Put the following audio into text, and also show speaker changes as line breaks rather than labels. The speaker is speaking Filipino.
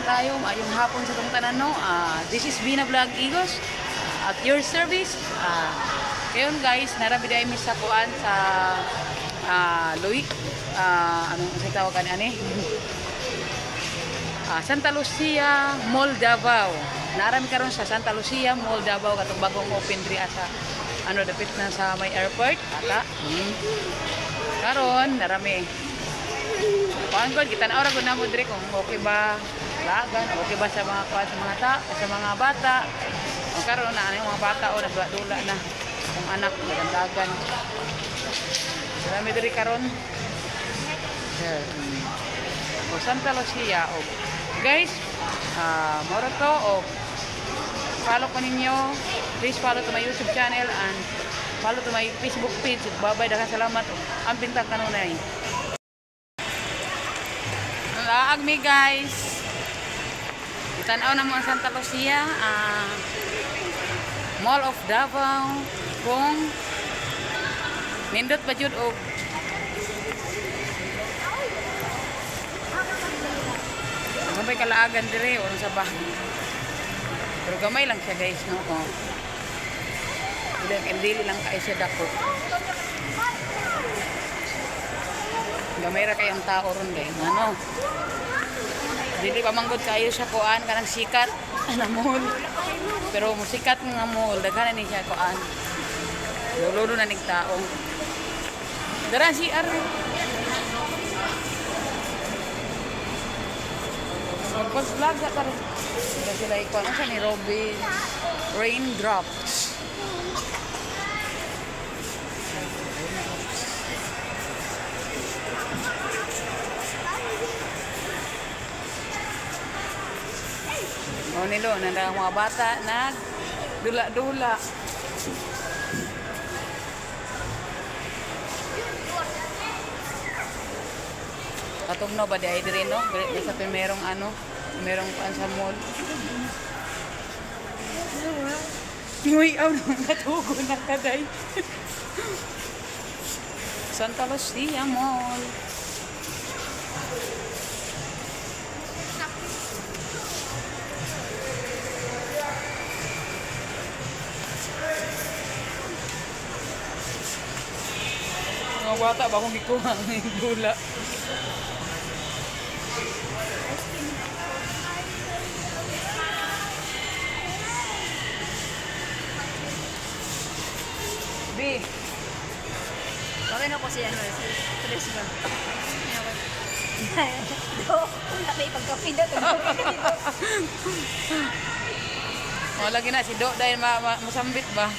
tayo, maayong hapon sa itong tanan, no? This is Bina Vlog Igos, at your service. Kayon guys, narabi dahil sa kuan sa Louis, anong sa tawagan ani? Santa Lucia Mall Davao. Narami karon sa Santa Lucia Mall Davao katong bagong open diri sa dapit na sa may airport ata. Karon narami. Kuan gud kita na ora gud namo diri kung okay ba lagan, okay ba sa mga kuan sa mga bata. O karon na ang mga bata o nagdula na kung anak dagan. Marami diri karon. O Santa Lucia o guys, moro to o follow ko ninyo. Please follow to my YouTube channel and follow to my Facebook page. Bye-bye, daghang salamat. Ang bintang kanunay. Laag mi guys. Tanaw na mo ang Santa Lucia, Mall of Davao. Kung nindot ba jud og gamay kalaagan dire o sa bahay. Pero gamay lang siya guys, no? Oh. Dili lang kayo siya dako. Gamay ra kayong tao ron guys, ano? Dili pa manggod kayo sa kuan kanang sikat na mall. Pero musikat nga mall, daghan ni siya kuan. Lolo na ning tao. Dara si Ar. Mag-vlog ka rin. Sila sila ikaw. Ano siya ni Robin? Raindrops. O nilo, nandang mga bata nag-dula-dula. Atong no ba di ay dire no? Di sa merong merong paan sa mall. Uy, aw natugo na kaday. Santa Lucia Mall. Mga bata ba kung ikuha ang gula? B.
Bakit na po si si Tres ba? Wala may pagkapinda to.
Wala gina si Do dahil masambit ba?